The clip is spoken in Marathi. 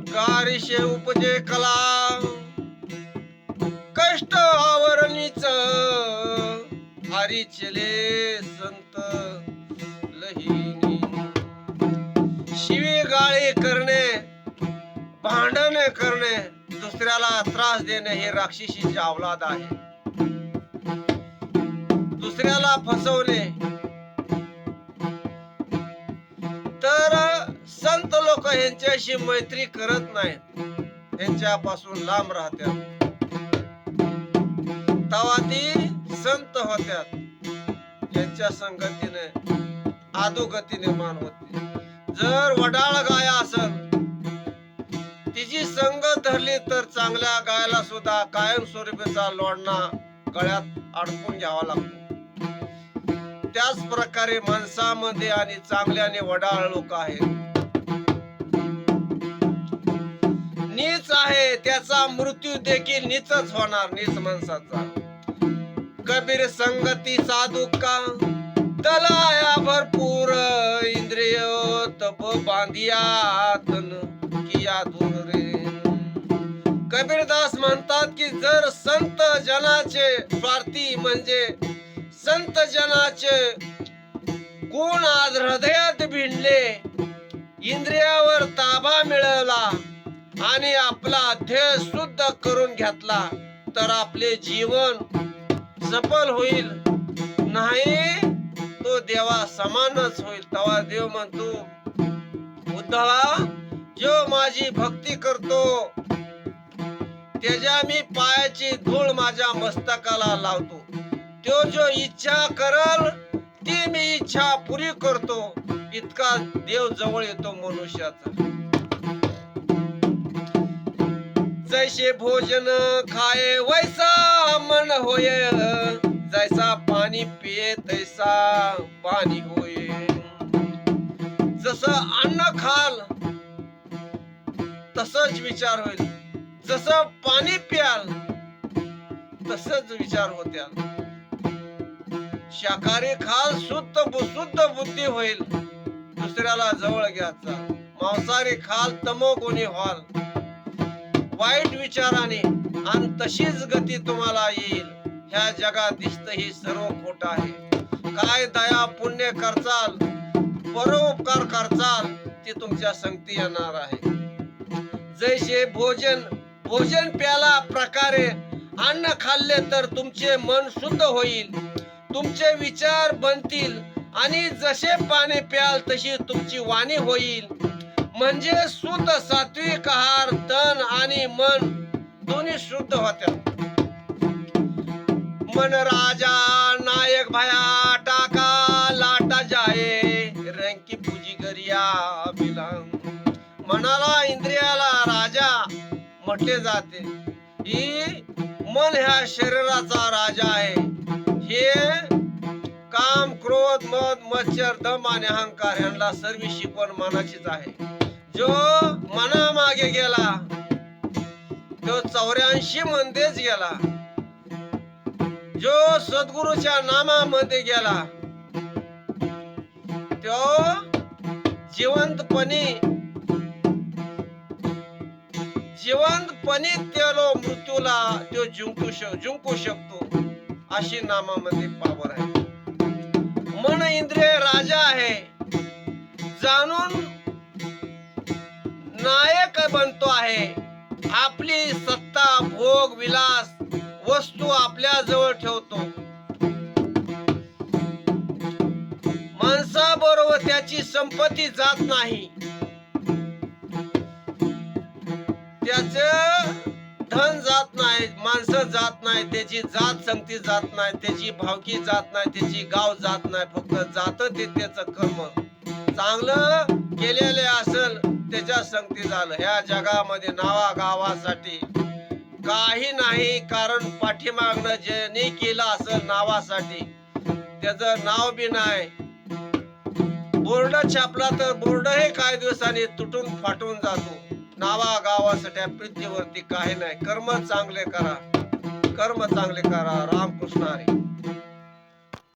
गारिशे उपजे कला कष्ट आवरणीच हरिचले संत लहिनी शिवी गाळी करणे भांडण करणे दुसऱ्याला त्रास देणे हे राक्षसीची अवलाद आहे. दुसऱ्याला फसवणे तर संत लोक यांच्याशी मैत्री करत नाहीत, यांच्यापासून लांब राहतात. तवा ती संत होत्यात, यांच्या संगतीने अधोगती निर्माण होते. जर वडाळ गाय असल तिची संगत धरली तर चांगल्या गायला सुद्धा कायमस्वरूपीचा लोढणा गळ्यात अडकून घ्यावा लागतो. त्याच प्रकारे माणसामध्ये आणि चांगले आणि वडाळ लोक आहेत. नीच आहे त्याचा मृत्यू देखील नीचच होणार, नीच माणसाचा. कबीर संगती साधू का तलाया भरपूर इंद्रिय तप बांधिया तन किया दूर रे. कबीरदास म्हणतात की जर संत जनाचे स्वार्थी म्हणजे संत जनाचे गुण आज हृदयात भिनले, इंद्रियावर ताबा मिळवला आणि आपला ध्येय शुद्ध करून घेतला तर आपले जीवन सफल होईल, नाही तो देवा समानच होईल. तेव्हा देव म्हणतो उद्धवा, जो माझी भक्ती करतो त्याच्या मी पायाची धूळ माझ्या मस्तकाला लावतो. तो जो इच्छा करल ती मी इच्छा पुरी करतो. इतका देव जवळ येतो मनुष्याचा. जैसे भोजन खाए वैसा मन होय, जैसा पाणी पिये तैसा पाणी होय. जसं अन्न खाल तसंच विचार होईल, जसं पाणी प्याल तसंच विचार होत्याल. शाकाहारी खाल शुद्ध बुद्धी होईल, दुसऱ्याला जवळ घ्यायचा. मांसाहारी खाल तमोगुणी व्हाल, वाईट विचाराने, आणि तशीच गती तुम्हाला येईल. ह्या जगात दिसत ही सर्व खोट आहे. काय दया पुण्य करचाल, परोपकार करचाल ते तुमच्या संगती येणार आहे. जैसे भोजन प्याला प्रकारे अन्न खाल्ले तर तुमचे मन शुद्ध होईल, तुमचे विचार बनतील, आणि जसे पाणी प्याल तशी तुमची वाणी होईल. म्हणजे शुद्ध सात्विक आहार तन आणि मन दोन्ही शुद्ध होत्या. मन राजा नायक भया टाका लाटा जाये रंकी पूजी गरिया बिलांग. मनाला इंद्रियाला राजा म्हटले जाते. ही मन ह्या शरीराचा राजा आहे. हे काम क्रोध मद मच्छर दम आणि अहंकार यांना सर्व शिकवण मनाचीच आहे. जो मनामागे गेला तो 84 मध्येच गेला. जो सद्गुरूच्या नामामध्ये गेला तो जिवंतपणे त्याला मृत्यूला तो जिंकू शकतो. अशी नामामध्ये पावर आहे. मन इंद्रिय राजा आहे, जाणून नायक बनतो आहे. आपली सत्ता भोग विलास वस्तू आपल्या जवळ ठेवतो. माणसाबरोबर त्याची संपत्ती जात नाही, त्याचं धन जात नाही, माणसं जात नाही, त्याची जात संगती जात नाही, त्याची भावकी जात नाही, त्याची गाव जात नाही. फक्त जात ते त्याचं कर्म चांगलं केलेले असेल त्याच्या संगती झालं. ह्या जगामध्ये नावा गावासाठी काही नाही, कारण पाठीमागणं ज्यांनी केलं असेल नावासाठी त्याचं नाव बी नाही. बोर्ड छापला तर बोर्ड हे काही दिवसांनी तुटून फाटून जातो. नावा गावासाठी पृथ्वीवरती काही नाही. कर्म चांगले करा, कर्म चांगले करा. रामकृष्ण हरी.